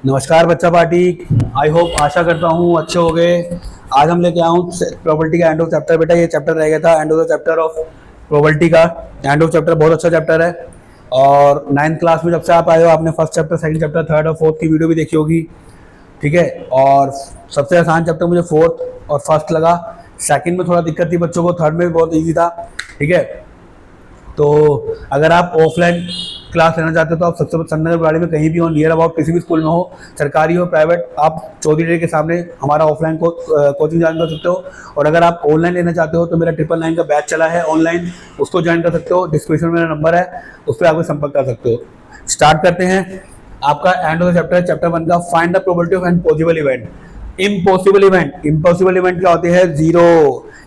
नमस्कार बच्चा party. I hope, आशा करता हूँ अच्छे हो गए। आज हम लेके आया हूँ प्रॉपर्टी का एंड ऑफ चैप्टर। बेटा ये चैप्टर रह गया था, and of the chapter of property का। एंड ऑफ चैप्टर बहुत अच्छा चैप्टर है। और नाइन्थ क्लास में जब से आप आए हो, आपने first chapter, second chapter, third और फोर्थ की वीडियो भी देखी होगी। ठीक है। और सबसे आसान चैप्टर मुझे फोर्थ और फर्स्ट लगा। सेकंड में थोड़ा दिक्कत थी बच्चों को, थर्ड में भी बहुत ईजी था। ठीक है। तो अगर आप ऑफलाइन क्लास लेना चाहते हो तो आप सबसे संदर्भ में कहीं भी हो, नियर अबाउट किसी भी स्कूल में हो, सरकारी हो प्राइवेट, आप चौधरी डेयरी के सामने हमारा ऑफलाइन कोचिंग ज्वाइन कर सकते हो। और अगर आप ऑनलाइन लेना चाहते हो तो मेरा 999 का बैच चला है ऑनलाइन, उसको ज्वाइन कर सकते हो। डिस्क्रिप्शन में मेरा नंबर है, उस पर आप संपर्क कर सकते हो। स्टार्ट करते हैं। आपका end of the chapter, chapter 1 का find the probability of an possible event. Impossible event, impossible event क्या होते हैं? जीरो।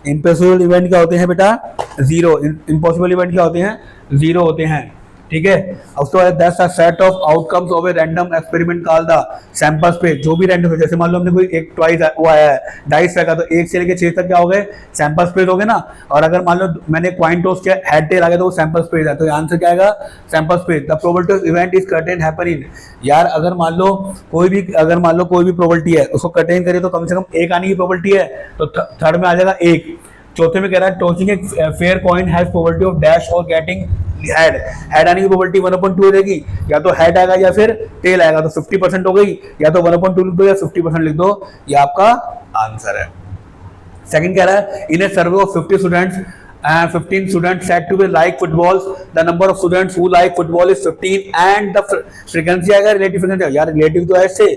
इम्पॉसिबल इवेंट क्या होते हैं बेटा? जीरो। इम्पॉसिबल इवेंट क्या होते हैं? जीरो होते हैं। ठीक है। उसके बाद that's a set of outcomes of a random experiment called the sample space. जो भी रैंडम है, जैसे मान लो हमने कोई एक ट्वाइस वो आया है, डाइस रखा, तो 1 से लेकर 6 तक क्या हो गए? सैंपल स्पेस हो गए ना। और अगर मान लो मैंने क्वाइन टॉस किया, हेड टेल आ गया, तो वो सैंपल स्पेस है। तो आंसर क्या आएगा? Sample space. The probability of event is contain happen in. यार अगर मान लो कोई भी प्रोबेबिलिटी है, उसको कंटेन करिए तो कम से कम एक आने की प्रोबेबिलिटी है, तो थर्ड में आ जाएगा एक। चौथे में कह रहा है tossing a fair coin has probability of dash और गेटिंग हेड। हेड आने की प्रोबेबिलिटी 1/2 हो जाएगी, या तो हेड आएगा या फिर टेल आएगा, तो 50% हो गई। या तो 1/2 लिख दो या 50% लिख दो, ये आपका आंसर है। सेकंड कह रहा है in a survey of 50 students, 15 students said to be like footballs, the number of students who like football is 15 and the frequency आएगा रिलेटिव फ्रीक्वेंसी। यार रिलेटिव तो है इससे,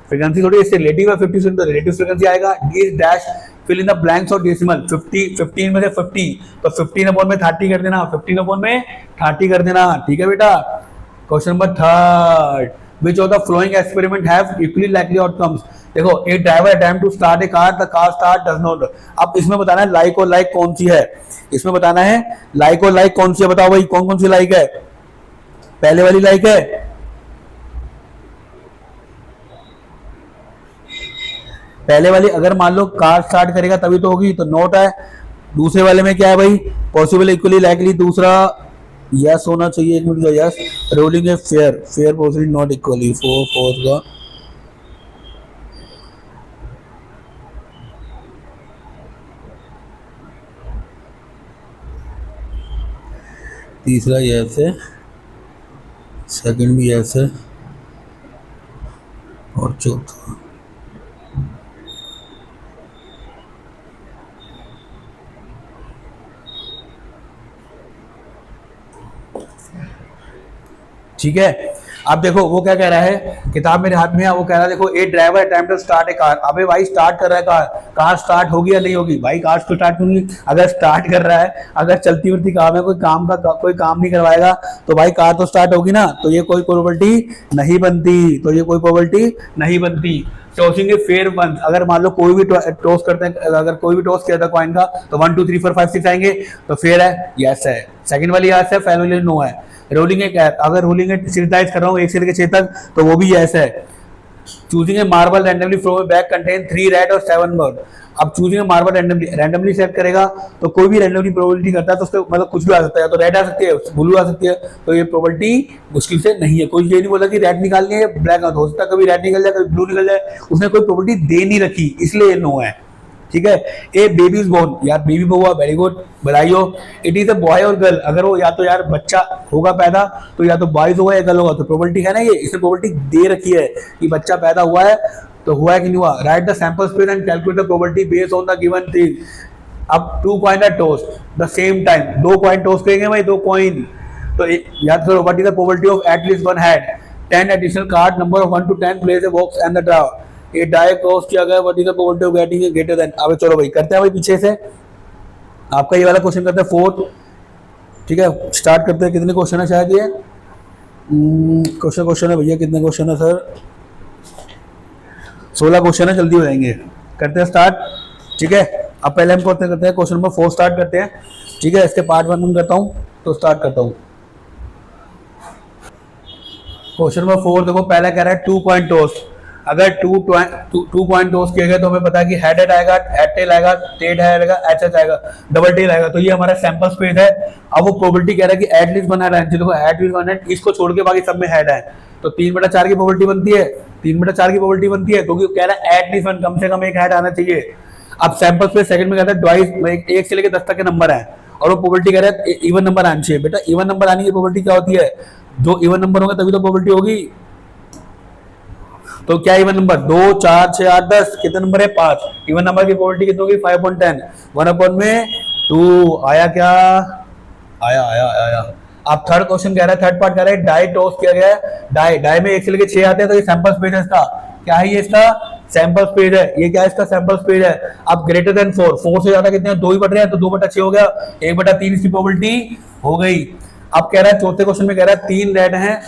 फ्रीक्वेंसी थोड़ी इससे रिलेटिव है। 50 तो रिलेटिव फ्रीक्वेंसी आएगा। Is dash fill in the blanks और डेसिमल। 15 में से 50, तो 15 में 30 कर देना, 15 में 30 कर देना। ठीक है बेटा। Question number third, which of the following experiment have equally likely outcomes? देखो, एक driver attempt to start a car, the car start does not. अब इसमें बताना है लाइक और लाइक कौन सी है। इसमें बताना है लाइक और लाइक कौन सी है। बताओ भाई, कौन कौन सी लाइक है? पहले वाली लाइक है, पहले वाली अगर मान लो कार स्टार्ट करेगा तभी तो होगी, तो नोट है। दूसरे वाले में क्या है भाई? Possible, equally likely. दूसरा यस होना चाहिए, एक मिनट का यस। रोलिंग है fair, fair possible not equally. Fourth का तीसरा यस है, सेकंड भी यस है, और चौथा ठीक है। अब देखो वो क्या कह रहा है, किताब मेरे हाथ में है, वो कह रहा है देखो a driver attempt to start a car. अबे भाई स्टार्ट कर रहा है कार, कार स्टार्ट होगी या नहीं होगी? भाई कार तो स्टार्ट होगी। अगर स्टार्ट कर रहा है, अगर चलती उड़ती कार है, कोई काम नहीं करवाएगा, तो भाई कार तो स्टार्ट होगी ना। तो ये कोई प्रोबेबिलिटी नहीं बनती, तो ये कोई प्रोबेबिलिटी नहीं बनती। टॉसिंग ए फेयर वन, अगर मान लो कोई भी टॉस करते हैं, अगर कोई भी टॉस किया था कॉइन का, तो 1 2 3 4 5 6 आएंगे, तो फेयर है, यस है। सेकंड वाली यस है, पहले वाली नो है। रोलिंग ए कैप, अगर रोलिंग ए सीरीज कर रहा हूँ 1 से लेकर 6 तक, तो वो भी यस है। Choosing a marble randomly from A bag contain 3 red और 7 बर्ड। अब choosing a marble randomly select करेगा, तो कोई भी रैंडमली प्रोबेबिलिटी करता है तो उसके मतलब कुछ भी आ सकता है, तो रेड आ सकती है, ब्लू आ सकती है। तो ये प्रोबेबिलिटी मुश्किल से नहीं है। कोई ये नहीं बोला कि रेड निकालनी है, ब्लैक हो सकता है, कभी रेड निकल जाए, कभी ब्लू निकल जाए, उसने कोई प्रोबेबिलिटी दे नहीं रखी, इसलिए नो है। ठीक है। ए बेबी इज बोर्न, यार बेबी हुआ, वेरी गुड, बधाई हो। इट इज अ बॉय और गर्ल, अगर वो या तो यार बच्चा होगा पैदा, तो या तो बॉयज होगा या गर्ल होगा, तो प्रोबेबिलिटी है ना, ये इसने प्रोबेबिलिटी दे रखी है कि बच्चा पैदा हुआ है, तो हुआ है कि नहीं हुआ। Write the sample space and calculate the probability based on the given thing. अब 2 coin are toss the same time, 2 coin toss करेंगे भाई, 2 कॉइन, तो याद करो what is the probability of at least one head. 10 additional card, number of 1 to 10 place a box and the draw. ये die cross किया गया, what is the probability of getting a greater than. अब चलो भाई करते हैं भाई पीछे से, आपका ये वाला क्वेश्चन करते हैं फोर्थ। ठीक है, स्टार्ट करते हैं। कितने क्वेश्चन है शायद ये? क्वेश्चन है भैया, कितने क्वेश्चन है सर? 16 क्वेश्चन है, जल्दी हो जाएंगे। करते हैं स्टार्ट। ठीक है, अब पहले हम करते हैं क्वेश्चन नंबर 4 स्टार्ट करते हैं। ठीक है, इसके पार्ट 1 करता हूँ, तो स्टार्ट करता हूँ। क्वेश्चन नंबर 4 देखो, पहला कह रहा है 2 कॉइन टॉस। अगर टू पॉइंट टॉस किए गए तो हमें पता है कि हेड हेड आएगा, हेड टेल आएगा, टेल आएगा, एच एच आएगा, डबल टेल आएगा। तो ये हमारा सैंपल स्पेस है। अब वो प्रोबेबिलिटी कह रहा है कि एटलीस्ट वन हेड है, देखो एटलीस्ट वन हेड, इसको छोड़ के बाकी सब में हेड है, तो 3/4 की प्रोबेबिलिटी बनती है, 3/4 की प्रोबेबिलिटी बनती है, क्योंकि कह रहा है एटलीस्ट वन, कम से कम एक हेड आना चाहिए। अब सैंपल स्पेस सेकंड में कहता है ट्वाइस, 1 से लेकर 10 तक के नंबर है, और वो प्रोबेबिलिटी कह रहा है इवन नंबर आनी चाहिए। बेटा इवन नंबर आने की प्रोबेबिलिटी क्या होती है? जो इवन नंबर होगा तभी तो प्रोबेबिलिटी होगी। तो क्या इवन नंबर? 2, 4, 6, 8, 10, कितने नंबर है? 5। इवन नंबर की प्रोबेबिलिटी कितनी होगी? 5/10, 1/2 आया क्या? आया आया आया। अब थर्ड क्वेश्चन कह रहा है, थर्ड पार्ट कह रहा है डाई टॉस किया गया है, डाई में 1 से लेकर 6 आते हैं, तो ये सैंपल स्पेस है इसका। क्या है ये? इसका सैंपल स्पेस है। ये क्या है? इसका सैंपल स्पेस है। अब ग्रेटर देन 4 से ज्यादा कितने हैं? 2 ही बढ़ रहे हैं, तो 2/6 हो गया, 1/3 इसकी प्रोबेबिलिटी हो गई। अब कह रहा है चौथे क्वेश्चन में कह रहा है 3 रेड हैं,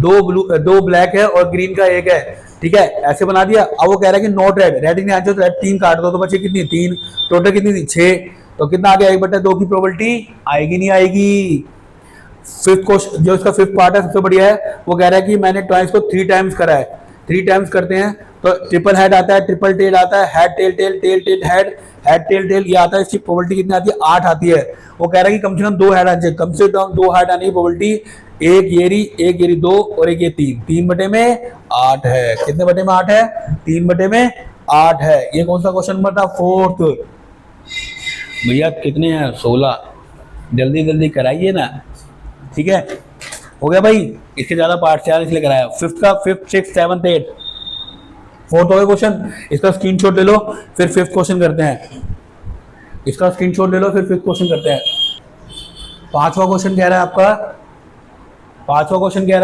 2 ब्लैक है और ग्रीन का 1 है, ठीक है, ऐसे बना दिया। अब वो कह रहा है कि नॉट रेड, रेड नहीं आंसर, तो रेड 3 काट दो, तो बचे कितनी? 3, टोटल कितनी थी? 6। तो कितना आ गया? 1/2 की प्रोबेबिलिटी आएगी, नहीं आएगी? फिफ्थ क्वेश्चन जो इसका फिफ्थ पार्ट है सबसे बढ़िया है, वो कह रहा है कि मैंने ट्वाइस को 3 टाइम्स करा है, 3 टाइम्स करते हैं तो ट्रिपल हेड आता है, ट्रिपल टेल आता है, head tail tail tail tail head, head tail tail ये आता है। इसकी प्रोबेबिलिटी कितनी आती है? 8 आती है। वो कह रहा है कि कम से कम 2 हेड आने चाहिए, कम से कम 2 हेड आने की प्रोबेबिलिटी, एक ये 2 और एक ये 3, 3/8 है। कितने बटे में 8 है? 3/8 है। ये कौन सा क्वेश्चन नंबर था? 4th। भैया कितने हैं? 16। जल्दी जल्दी कराइए ना, ठीक है, हो गया भाई। इसके ज्यादा पार्ट से यार इसलिए कराया। फिफ्थ का 5th, 6th, 7th, 8, 4th हो गया क्वेश्चन। इसका स्क्रीनशॉट ले लो, फिर 5th क्वेश्चन करते हैं। इसका स्क्रीनशॉट ले लो, फिर 5th क्वेश्चन करते हैं। पांचवा क्वेश्चन कह रहा है आपका, पांचवा क्वेश्चन कह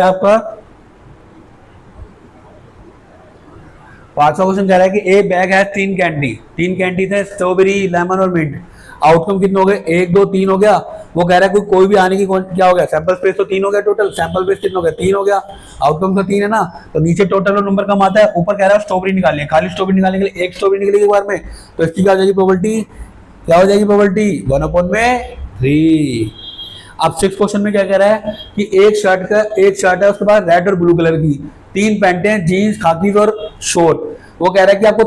रहा है कि एक बैग है 3 कैंडी, 3 कैंडी थे, स्ट्रॉबेरी, लेमन और मिंट। आउटकम कितने हो गए? 1, 2, 3 हो गया। वो कह रहा है कोई भी आने की क्या हो गया? सैंपल स्पेस तो 3 हो गया, टोटल सैंपल स्पेस कितना हो गया? 3 हो गया। आउटकम तो 3 है ना, तो नीचे टोटल और नंबर कम आता है, ऊपर कह रहा है स्ट्रॉबेरी निकालनी है। खाली स्ट्रॉबेरी निकालने के लिए 1 स्ट्रॉबेरी निकलेगी एक बार में, तो इसकी क्या हो जाएगी प्रोबेबिलिटी? क्या हो जाएगी प्रोबेबिलिटी? 1/3। अब 6th क्वेश्चन में क्या कह रहा है कि एक शर्ट है, उसके बाद रेड और ब्लू कलर की 3 पैंटें हैं, जीन्स, खाकीज और शोर। वो कह रहा है कि आपको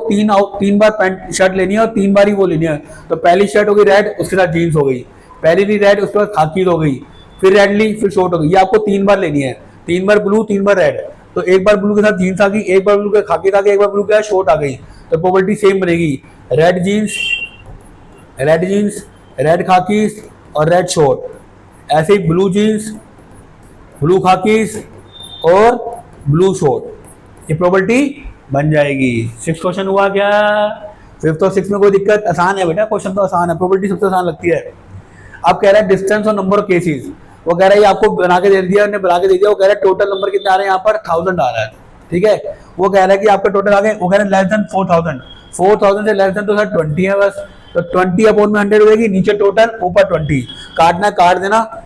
3 बार पैंट शर्ट लेनी है और 3 बार ही वो लेनी है। तो पहली शर्ट हो गई रेड, उसके साथ जीन्स हो गई, पहली ली रेड, उसके बाद खाकीज हो गई, फिर रेड ली, फिर शॉर्ट हो गई। ये आपको 3 बार लेनी है, 3 बार ब्लू, 3 बार रेड। तो एक बार ब्लू के साथ जीन्स आ गई, एक बार ब्लू के खाकीज आ गई, एक बार ब्लू के शॉर्ट आ गई, तो प्रोबेबिलिटी सेम बनेगी। रेड जीन्स, रेड खाकीज और रेड शॉर्ट। ऐसे ही ब्लू जीन्स, ब्लू खाकीज और ब्लू शॉर्ट, ये प्रोबेबिलिटी बन जाएगी। 6th क्वेश्चन हुआ क्या? 5th और 6th में कोई दिक्कत? आसान है बेटा, क्वेश्चन तो आसान है, प्रोबेबिलिटी सबसे आसान लगती है। अब कह रहा है डिस्टेंस और नंबर ऑफ केसेस। वो कह रहा है ये आपको बना के दे दिया, बना के दे दिया। वो कह रहा है टोटल नंबर कितने आ रहे हैं यहाँ पर? 1000 आ रहा है, ठीक है। वो कह रहा है कि आपका टोटल आ गए, वो कह रहा है लेस देन 4000, 4000 से लेस देन तो सर 20 है बस, तो 20/100 हो जाएगी, नीचे टोटल, ऊपर 20। काटना काट देना,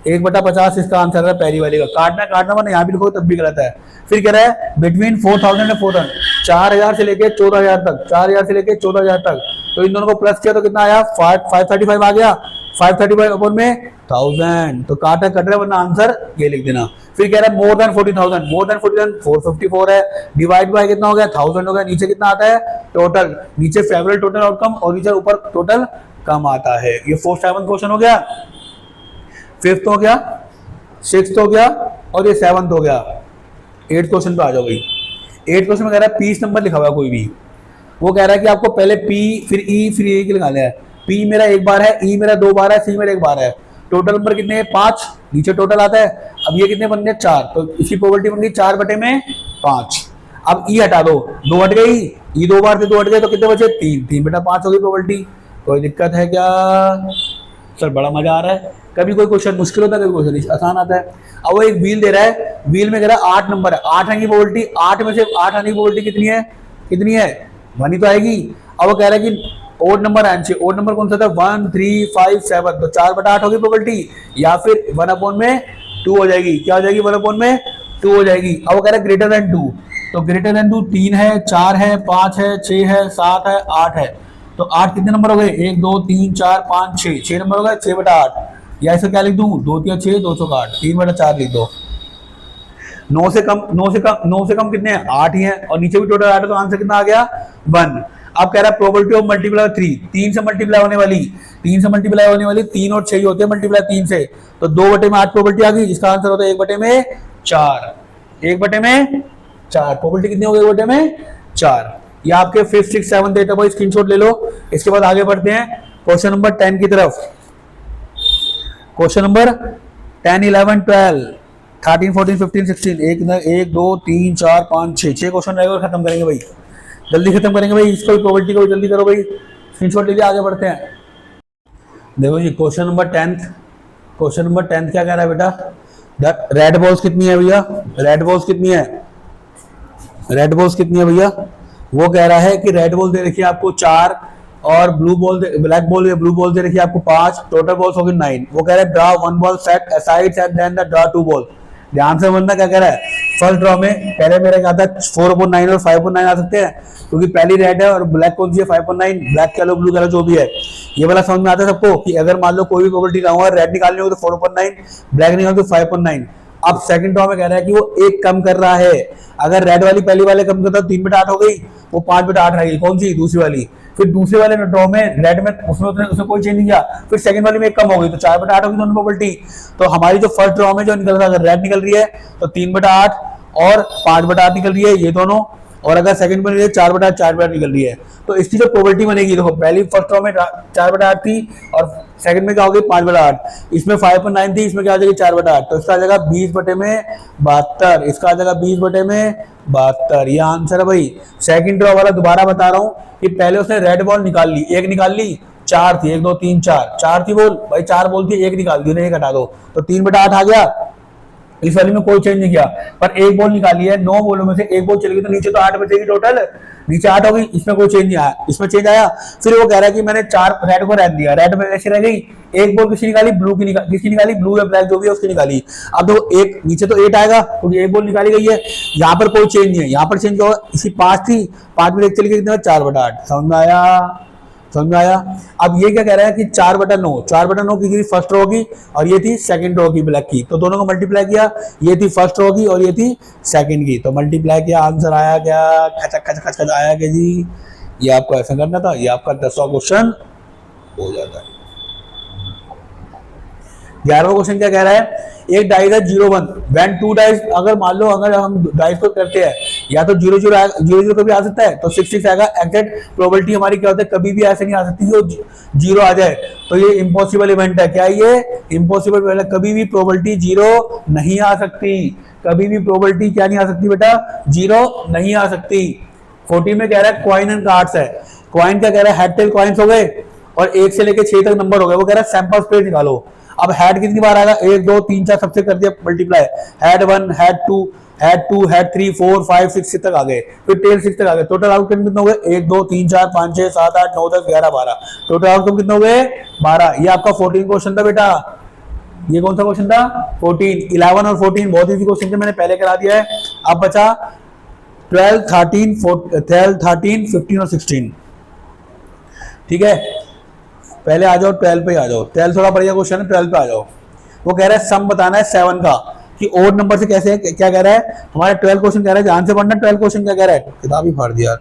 1/50 इसका आंसर है पहली वाली का। काटना वरना यहाँ भी लिखो तब भी गलत है। फिर कह रहा है बिटवीन 4000 एंड 4000, 4000 से लेके 14000 तक, 4000 से लेके 14000 तक, तो इन दोनों को प्लस किया तो कितना आया? 535 आ गया, 535 में 1000, तो काटा कट रहा है वरना आंसर ये लिख देना। फिर कह रहा है मोर देन 40,000, 454 है, डिवाइड बाय कितना हो गया? 1000 हो गया। नीचे कितना आता है? टोटल, नीचे फेवरेट टोटल आउटकम और नीचे ऊपर टोटल कम आता है। ये 4th 7th क्वेश्चन हो गया, 5th हो गया, 6th हो गया और ये 7th हो गया। 8th क्वेश्चन पे आ जाओ भाई। 8th क्वेश्चन में कह रहा है पीस नंबर लिखा हुआ कोई भी, वो कह रहा है कि आपको पहले पी फिर ई फिर ए की लगाना है। पी मेरा 1 बार है, ई मेरा 2 बार है, सी मेरा 1 बार है। टोटल नंबर कितने हैं? 5, नीचे टोटल आता है। अब ये कितने बन गए? 4, तो इसकी प्रोबेबिलिटी बन गई 4/5। अब ई हटा दो, 2 हट गई, ई 2 बार से 2 हट गए, तो कितने बचे? 3, 3/5 होगी प्रोबेबिलिटी। कोई दिक्कत है क्या सर? बड़ा मजा आ रहा है। कभी कोई क्वेश्चन मुश्किल होता है, कभी क्वेश्चन आसान आता है। अब वो एक व्हील दे रहा है, व्हील में कह रहा है 8 नंबर है, 8 आने की प्रोबेबिलिटी, 8 में से 8 आने की प्रोबेबिलिटी कितनी है? कितनी है? 1 ही तो आएगी। अब वो कह रहा है कि ओड नंबर आना चाहिए। ओड नंबर कौन सा था? 1, 3, 5, 7, तो 4/8 होगी प्रोबेबिलिटी, या फिर 1/2 हो जाएगी। क्या हो जाएगी? 1/2 हो जाएगी। अब वो कह रहा है ग्रेटर देन 2, तो ग्रेटर देन 2 3 है, 4 है, 5 है, 6 है, 7 है, 8 है। तो 8 कितने नंबर हो गए? 1, 2, 3, 4, 5, 6, 6 नंबर हो गए, 6/8। या इसको क्या लिख दूं? 2 3 6, 2 8, 3/4 लिख दो। 9 से कम कितने हैं, 8 ही हैं, और नीचे भी टोटल 8 है, तो आंसर कितना आ गया 1। अब कह रहा है प्रोबेबिलिटी ऑफ मल्टीप्लाई 3, 3 से मल्टीप्लाई होने वाली 3 और 6 होते हैं मल्टीप्लाई 3 से, तो 2/8 प्रोबेबिलिटी आ गई, इसका आंसर होता है 1/4। 1/4 प्रोबेबिलिटी कितनी हो गई, 1/4। ये आपके 5th 6th 7th 8th भाई स्क्रीनशॉट ले लो। इसके बाद आगे बढ़ते हैं क्वेश्चन नंबर 10 की तरफ। क्वेश्चन नंबर 10 11 12 13 14 15 16 1 2 3 4 5 6 क्वेश्चन रहेगा और खत्म करेंगे भाई, जल्दी खत्म करेंगे भाई। इसको प्रोबेबिलिटी को जल्दी करो भाई, स्क्रीनशॉट लीजिए, आगे बढ़ते हैं। देखो जी क्वेश्चन नंबर 10 क्या कह रहा है बेटा, रेड बॉल्स कितनी है भैया, रेड बॉल्स कितनी है भैया, वो कह रहा है कि रेड बॉल दे रखी है आपको 4 और ब्लैक बॉल या ब्लू बॉल दे रखी है आपको 5, टोटल बॉल्स होगी 9। वो कह रहा है draw 1 ball set aside and then the draw 2 ball. ध्यान से समझना क्या कह रहा है। फर्स्ट ड्रॉ में पहले मेरे क्या था 4/9 और 5/9 आ सकते हैं, क्योंकि पहली रेड है और ब्लैक कौन सी है 5/9, ब्लैक कह लो ब्लू कह लो जो भी है। ये वाला समझ में आता है सबको कि अगर मान लो कोई भी प्रोबेबिलिटी ना हो, रेड निकालनी हो तो 4/9, ब्लैक निकालनी तो 5/9। अब सेकंड ड्रॉ में कह रहा है कि वो एक कम कर रहा है, अगर रेड वाली पहली वाले कम करता तो 3/8 हो गई, वो 5/8 रहेगी, कौन सी दूसरी वाली। फिर दूसरे वाले ड्रॉ में रेड में उसमें कोई चेंज नहीं किया, फिर सेकंड वाली में एक कम हो गई, तो 4/8 होगी दोनों प्रोबेबिलिटी। तो हमारी जो फर्स्ट ड्रॉ में जो निकल रहा है, अगर रेड निकल रही है तो 3/8 और 5/8 निकल रही है ये दोनों, और अगर सेकंड में 4/8 निकल रही है, तो इसकी जो प्रोबेबिलिटी बनेगी, देखो पहली फर्स्ट ड्रॉ में 4/8 थी और सेकंड में क्या हो गई 5/8, इसमें 5/9 थी, इसमें क्या आ जाएगी 4/8, तो इसका आ जाएगा 20/72, इसका आ जाएगा 20/72। ये आंसर है भाई। सेकंड ड्रॉ वाला दोबारा बता रहा हूं कि पहले उसने रेड बॉल निकाल ली, एक निकाल ली, 4 थी, 1 2 3 4 थी बॉल भाई, 4 बॉल थी, एक निकाल दी, उन्हें एक हटा दो, तो 3/8 आ गया। इस वाली में कोई चेंज नहीं किया, पर एक बॉल निकाली है, 9 बॉलों में से एक बॉल चली गई, तो नीचे तो 8 बचेगी टोटल, नीचे 8 हो गई, इसमें कोई चेंज नहीं आया, इसमें चेंज आया। फिर वो कह रहा है कि मैंने 4 रेड को रहने दिया, रेड में ऐसे रह गई, एक बॉल किसकी निकाली, किसकी निकाली, ब्लू या ब्लैक जो भी है उसकी निकाली। अब देखो एक नीचे तो 8 आएगा क्योंकि एक बॉल निकाली गई है, यहाँ पर कोई चेंज नहीं है, यहाँ पर चेंज होगा, इसकी 5 थी, 5 में एक चली गई, कितना 4/8। समझ में आया। अब ये क्या कह रहा है कि 4/9 की फर्स्ट रो की और ये थी सेकंड रो की ब्लैक की, तो दोनों को मल्टीप्लाई किया, ये थी फर्स्ट रो की और ये थी सेकंड की, तो मल्टीप्लाई किया, आंसर आया क्या, खच आया क्या जी। ये आपको ऐसा करना था, ये आपका 10वां क्वेश्चन हो जाता है। 11वां क्वेश्चन क्या कह रहा है, एक डाइस है 0 1 व्हेन 2 डाइस, अगर मान लो अगर हम डाइस को करते हैं या तो 0 कभी आ सकता है, तो 6 6 आएगा। एग्जैक्ट प्रोबेबिलिटी हमारी क्या होता है, कभी भी ऐसे नहीं आ सकती जो 0 आ जाए, तो ये इम्पॉसिबल इवेंट है। क्या ये इम्पॉसिबल इवेंट है, कभी भी प्रोबेबिलिटी 0 नहीं आ सकती, कभी भी प्रोबेबिलिटी क्या नहीं आ सकती बेटा, 0 नहीं आ सकती। 14 में कह रहा है कॉइन एंड कार्ड्स है, कॉइन क्या कह रहा है, हेड टेल कॉइन्स हो गए और 1 से लेकर 6 तक नंबर हो गए, वो कह रहा है सैंपल स्पेस निकालो। अब हेड कितनी बार आएगा, 1 2 3 4 सबसे कर दिया मल्टीप्लाई, हेड 1 हेड 2 हेड 3 4 5 6 तक आ गए, फिर टेल 6 तक आ गए, टोटल आउटकम कितने हो गए, 1 2 3 4 5 6 7 8 9 10 11 12, टोटल आउटकम कितने हो गए 12। ये आपका 14 क्वेश्चन था बेटा। ये कौन सा क्वेश्चन था, 14। 11 और 14 बहुत इजी क्वेश्चन थे, मैंने पहले करा दिया है। अब बचा 12 13 15 और 16। ठीक है, पहले आ जाओ 12 पे आ जाओ, 12 थोड़ा बढ़िया क्वेश्चन है, 12 पे आ जाओ। वो कह रहा है सम बताना है 7 का कि ओड नंबर से कैसे है, क्या कह रहा है हमारा 12 क्वेश्चन कह रहा है, ध्यान से पढ़ना। 12 क्वेश्चन क्या कह रहा है, किताब ही फाड़ दिया।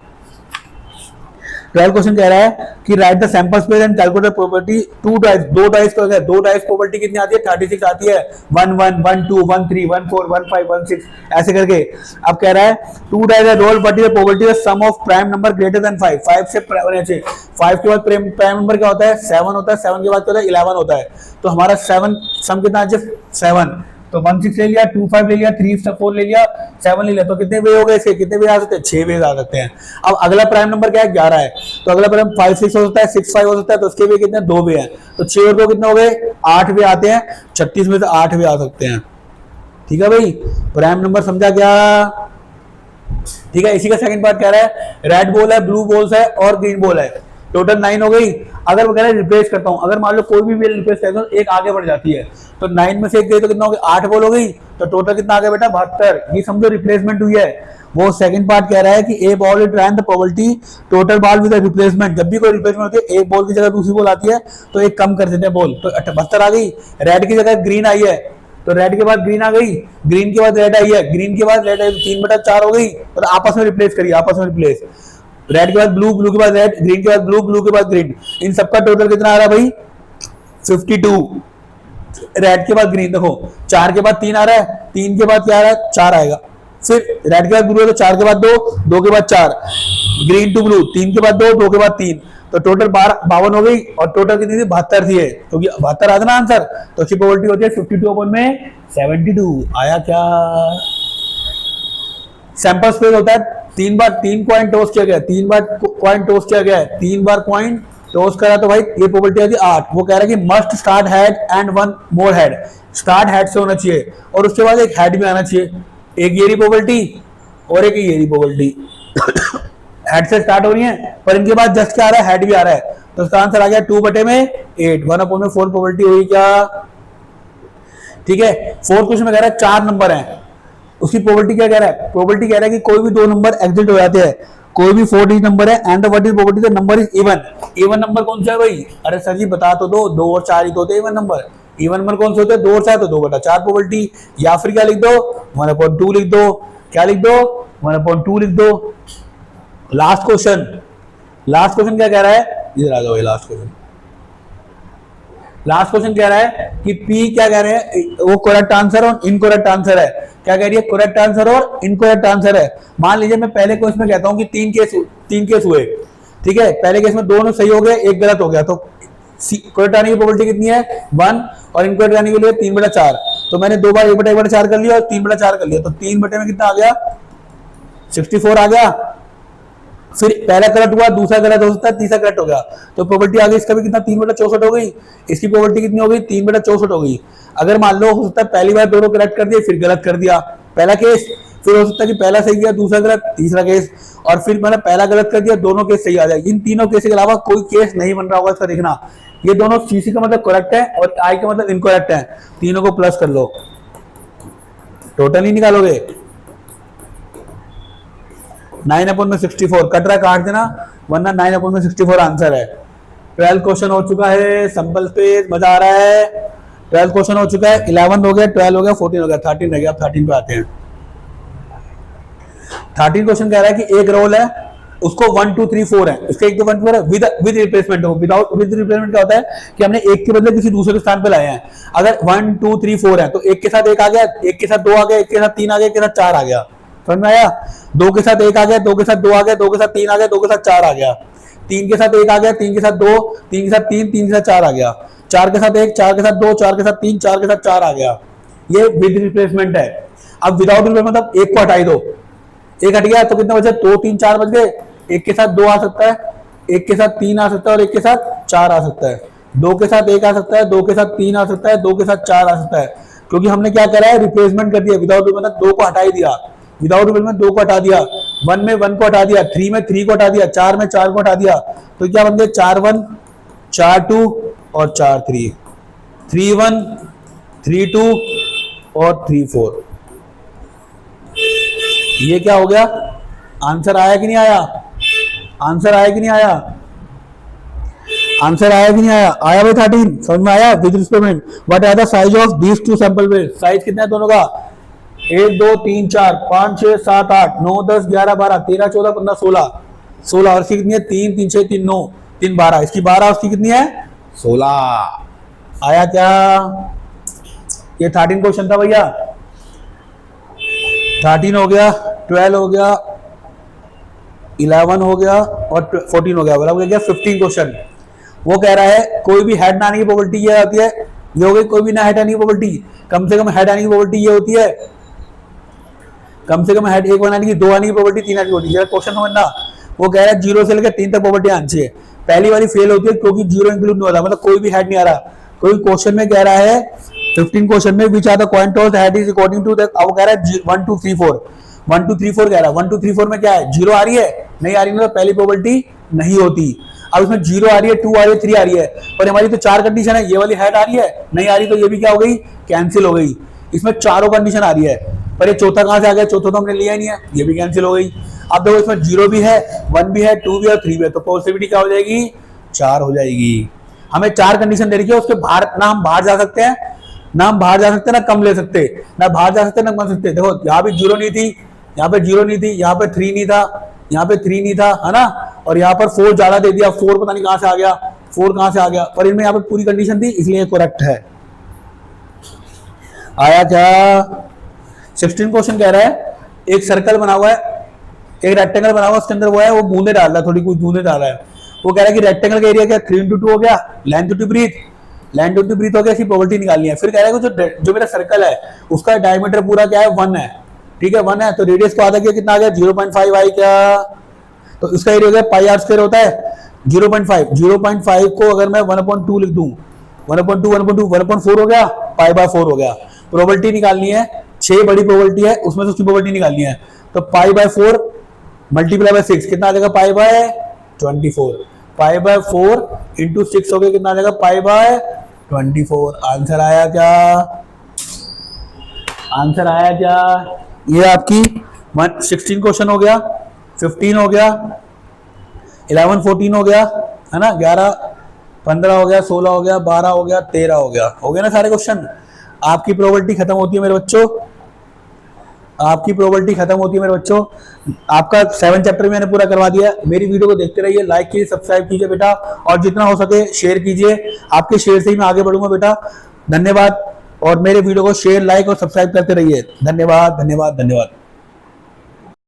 12 क्वेश्चन कह रहा है कि right the sample space and calculate probability 2 dice, 2 dice को है, 2 डाइस प्रोबेबिलिटी कितनी आती है, 36 आती है, 1 1 1 2 1 3 1 4 1 5 1 6 ऐसे करके। अब कह रहा है 2 डाइस है roll, what is the probability the sum of prime number greater than 5, 5 से 5 के बाद प्राइम नंबर क्या होता है, 7 होता है, 7 के बाद क्या होता है 11 होता है, तो हमारा 7 सम कितना है 7, तो 1 6 ले लिया, 2 5 ले लिया, 3 4 ले लिया, 7 ले लिया, तो कितने वे हो गए इसके, कितने वे आ सकते हैं, 6 वे आ सकते हैं। अब अगला प्राइम नंबर क्या है 11 है, तो अगला प्राइम 5 6 हो सकता है, 6 5 हो सकता है, तो उसके वे कितने 2 वे हैं, तो 6 और 2 कितने हो गए 8 वे आते हैं, 36 में से 8 वे आ सकते हैं। ठीक है भाई, प्राइम नंबर समझा क्या। ठीक है, इसी का सेकंड पार्ट कह रहा है रेड बॉल है, ब्लू बॉल्स है और ग्रीन बॉल है, टोटल 9 हो गई। अगर वगैरह रिप्लेस करता हूं, अगर मान लो कोई भी बेल रिप्लेस करता हूं, एक आगे बढ़ जाती है, तो 9 में से एक गई तो कितना हो गया 8 बॉल हो गई, तो टोटल कितना आ गया बेटा 72। ये समझो रिप्लेसमेंट हुई है। वो सेकंड पार्ट कह रहा है कि a ball is the probability total ball with replacement, जब भी कोई रिप्लेसमेंट होती है एक बॉल की जगह दूसरी बॉल आती है तो एक कम कर देते हैं बॉल, तो 72 आ गई। रेड की जगह ग्रीन आई है, तो रेड के बाद ग्रीन आ गई, ग्रीन के बाद रेड आई है, ग्रीन के बाद रेड आई, 3/4 हो गई। तो आपस में रिप्लेस करिए, आपस में रिप्लेस। रेड के बाद ब्लू, ब्लू के बाद रेड, ग्रीन के बाद ब्लू, ब्लू के बाद ग्रीन। इन सबका टोटल कितना आ रहा है भाई? 52। रेड के बाद ग्रीन, देखो 4 के बाद 3 आ रहा है, 3 के बाद क्या आ रहा है? 4 आएगा। फिर रेड के बाद ब्लू है तो 4 के बाद 2, 2 के बाद 4, ग्रीन टू ब्लू, 3 के बाद 2, 2 के बाद 3, तो टोटल 52 हो गई। और टोटल कितनी थी? 72 थी, क्योंकि 72 आता ना आंसर, तो इसकी प्रोबेबिलिटी होती है 52/72। आया क्या? सैंपल स्पेस होता है 3 बार 3 कॉइन टॉस किया गया, 3 बार कॉइन टॉस किया गया है, 3 बार कॉइन टॉस करा तो भाई ये प्रोबेबिलिटी आती है 8। वो कह रहा है कि must start head and one more head. Start head से होना चाहिए और उसके बाद एक हेड भी आना चाहिए। एक ये रही प्रोबेबिलिटी और एक ये रही प्रोबेबिलिटी। हेड से स्टार्ट हो रही है पर इनके बाद जस्ट क्या आ रहा है? हेड भी आ रहा है। तो इसका आंसर आ गया 2/8, 1/4 प्रोबेबिलिटी हुई क्या? ठीक है। फोर्थ क्वेश्चन में कह रहा है 4 नंबर हैं, उसकी प्रोबेबिलिटी क्या कह रहा है? प्रोबेबिलिटी कह रहा है कि कोई भी 2 नंबर एग्जिट हो जाते हैं, कोई भी 4 डिजिट नंबर है and what is probability the number is even. Even number कौन सा है भाई? अरे सर जी बता तो दो, 2 और 4 ही तो होते हैं इवन नंबर। इवन नंबर कौन से होते हैं? 2 और 4, तो 2/4 प्रोबेबिलिटी। या फिर क्या लिख दो? 1/2 लिख दो। क्या लिख दो? 1/2 लिख दो। लास्ट क्वेश्चन, लास्ट क्वेश्चन क्या कह रहा है? इधर आ जाओ, लास्ट क्वेश्चन। लास्ट क्वेश्चन कह रहा है कि पी क्या कह रहे हैं? वो करेक्ट आंसर और इनकरेक्ट आंसर है। क्या कह रही है? करेक्ट आंसर और इनकरेक्ट आंसर है। मान लीजिए मैं पहले क्वेश्चन में कहता हूं कि 3 केस हुए, ठीक है। पहले केस में दोनों सही हो गए, एक गलत हो गया, तो करेक्ट आने की प्रोबेबिलिटी कितनी है? 1, और इनकरेक्ट आने के लिए 3/4। तो मैंने 2 बार 1/4 कर लिया और 3/4 कर लिया, तो 3 बटे में कितना आ गया? 64 आ गया। फिर पहला करेक्ट हुआ, दूसरा गलत हो सकता है, तीसरा करेक्ट हो गया, तो प्रोबेबिलिटी आ गई इसका भी कितना? 3/64 हो गई। इसकी प्रोबेबिलिटी कितनी हो गई? 3/64 हो गई। अगर मान लो हो सकता है पहली बार दोनों करेक्ट कर दिए फिर गलत कर दिया, पहला केस, फिर हो सकता है कि पहला सही किया दूसरा गलत, तीसरा केस, और फिर मैंने पहला गलत कर दिया, दोनों केस सही आ जाए। इन तीनों केस के अलावा कोई केस नहीं बन रहा होगा, इसका देखना। ये दोनों सीसी का मतलब करेक्ट है और आई का मतलब इनकरेक्ट है, तीनों को प्लस कर लो, टोटल ही निकालोगे। 9/64 कट रहा, काट देना, वरना 9/64 आंसर है। 12 क्वेश्चन हो चुका है, सिंपल स्पेस, मजा आ रहा है। 12 क्वेश्चन हो चुका है, 11 हो गया, 12 हो गया, 14 हो गया, 13 रह गया। अब 13 पे आते हैं। 13 क्वेश्चन कह रहा है कि एक रोल है, उसको 1 2 3 4 है, इसका एक तो 1 2 है, विद रिप्लेसमेंट हो। विदाउट विद रिप्लेसमेंट क्या होता है कि हमने एक के बदले किसी दूसरे के स्थान पे लाए हैं। अगर 1 2 3 4 है तो एक के साथ एक आ गया, एक के साथ 2 आ गया, एक के साथ 3 आ गया, एक के साथ 4 आ गया। समझ में आया? 2 के साथ 1 आ गया, 2 के साथ 2 आ गया, 2 के साथ 3 आ गया, 2 के साथ 4 आ गया। 3 के साथ 1 आ गया, 3 के साथ 2, 3 के साथ 3, 3 के साथ 4 आ गया। 4 के साथ 1, 4 के साथ 2, 4 के साथ 3, 4 के साथ 4 आ गया। ये विद रिप्लेसमेंट है। अब विदाउट रिप्लेसमेंट मतलब एक को हटाई दो, एक हट गया तो कितने बचे? 2 3 4 बच गए। एक के साथ 2 आ सकता है, एक के साथ 3 आ सकता है और एक के साथ 4 आ सकता है। 2 के साथ 1 आ सकता है, 2 के साथ 3 आ सकता है, 2 के साथ 4 आ सकता है, क्योंकि हमने क्या करा है? रिप्लेसमेंट कर दिया। विदाउट रिप्लेसमेंट 2 को हटा दिया, विदाउट रिप्लेसमेंट 2 को हटा दिया, 1 में 1 को हटा दिया, 3 में 3 को हटा दिया, 4 में 4 को हटा दिया, तो क्या बन गए? 4 1 4 2 और 4 3, 3 1 3 2 और 3 4। ये क्या हो गया? आंसर आया कि नहीं आया? आंसर आया कि नहीं आया? आंसर आया कि नहीं आया? आया भाई 13, समझ में आया? With replacement what are the size of these two sample weight? Size कितना है दोनों का? 1 2 3 4 5 6 7 8 9 10 11 12 13 14 15 16 16, और इसकी कितनी है? 3 3 6 3 9 3 12, इसकी 12, उसकी कितनी है? 16। आया क्या? ये 13 क्वेश्चन था भैया। 13 हो गया, 12 हो गया, 11 हो गया और 14 हो गया, बराबर गया 15 क्वेश्चन। वो कह रहा है कोई भी हेड ना आने की प्रोबेबिलिटी क्या होती है? ये हो गई कोई भी ना हेड आने की प्रोबेबिलिटी। कम से कम हेड आने की प्रोबेबिलिटी ये होती है, कम से कम हेड 1 बनाने की, 2 आने की प्रोबेबिलिटी, 3 आने की प्रोबेबिलिटी। क्वेश्चन समझना, वो कह रहा है 0 से लेकर 3 तक प्रोबेबिलिटी आनी चाहिए। पहली वाली फेल होती है क्योंकि 0 इंक्लूड नहीं होता, मतलब कोई भी हेड नहीं आ रहा। कोई क्वेश्चन में कह रहा है 15 क्वेश्चन में which are the coin toss head is according to the, अब कह रहा है 1 2 3 4, 1 2 3 4 कह रहा है। 1 2 3 4 में क्या है? 0 आ रही है, नहीं आ रही, मतलब पहली प्रोबेबिलिटी नहीं होती। अब इसमें 0 आ रही है, 2 आ रही है, 3 आ रही है, पर हमारी तो 4 कंडीशन है। ये वाली हेड आ रही है, नहीं आ रही, तो ये भी क्या हो गई? कैंसिल हो गई। इसमें चारों कंडीशन आ रही है, पर ये चौथा कहां से आ गया? चौथा तो हमने लिया ही नहीं है, ये भी कैंसिल हो गई। अब देखो इसमें 0 भी है, 1 भी है, 2 भी है, 3 भी है, तो पॉसिबिलिटी क्या हो जाएगी? 4 हो जाएगी। हमें 4 कंडीशन दे रखी है, उसके बाहर ना हम बाहर जा सकते हैं, ना हम बाहर जा सकते ना कम ले सकते, ना बाहर जा सकते ना कम सकते। देखो यहाँ भी जीरो नहीं थी, यहाँ पे जीरो नहीं थी, यहाँ पे 3 नहीं था, यहाँ पे 3 नहीं था, है ना, और यहाँ पर 4 ज्यादा दे दिया, 4 पता नहीं कहां से आ गया, 4 कहां से आ गया, पर इनमें यहाँ पे पूरी कंडीशन थी इसलिए करेक्ट है। आया क्या? 16 क्वेश्चन कह रहा है एक सर्कल बना हुआ है, एक रेक्टेंगल बना हुआ है, उसके अंदर वो है वो बूंदे डाल रहा है, थोड़ी कुछ बूंदे डाल रहा है। वो कह रहा है कि रेक्टेंगल का एरिया क्या 3x2 हो गया, length to breadth, length to breadth हो गया, इसकी प्रोबेबिलिटी निकालनी है। फिर कह रहा है कि जो मेरा सर्कल है उसका डायमीटर पूरा क्या है 1 है, ठीक है 1 है, तो रेडियस को आधा किया कितना आ गया 0.5 आई क्या, तो इसका एरिया हो गया पाई आर स्क्वायर होता है 0.5, 0.5 को अगर मैं 1/2 लिख दूं, 1/2 1/2 1/4 हो गया, पाई बाय 4 हो गया। प्रोबेबिलिटी निकालनी है, 6 बड़ी प्रोबेबिलिटी है उसमें से उसकी प्रोबेबिलिटी निकालनी है, तो पाई बाय 4 मल्टीप्लाई बाय 6 कितना आ जाएगा pi by 24, pi by 4 into 6 हो गया कितना आ जाएगा पाई बाय 24। आंसर आया क्या? आंसर आया क्या? ये आपकी 16 क्वेश्चन हो गया, 15 हो गया, 11 14 हो गया, है ना, 11 15 हो गया, 16 हो गया, 12 हो गया, 13 हो गया ना सारे क्वेश्चन। आपकी प्रोबेबिलिटी खत्म होती है मेरे बच्चों, आपकी प्रोबेबिलिटी खत्म होती है मेरे बच्चों। आपका 7 चैप्टर मैंने पूरा करवा दिया। मेरी वीडियो को देखते रहिए, लाइक कीजिए, सब्सक्राइब कीजिए बेटा, और जितना हो सके शेयर कीजिए, आपके शेयर से ही मैं आगे बढ़ूंगा बेटा। धन्यवाद, और मेरे वीडियो को शेयर लाइक और सब्सक्राइब करते रहिए। धन्यवाद धन्यवाद धन्यवाद।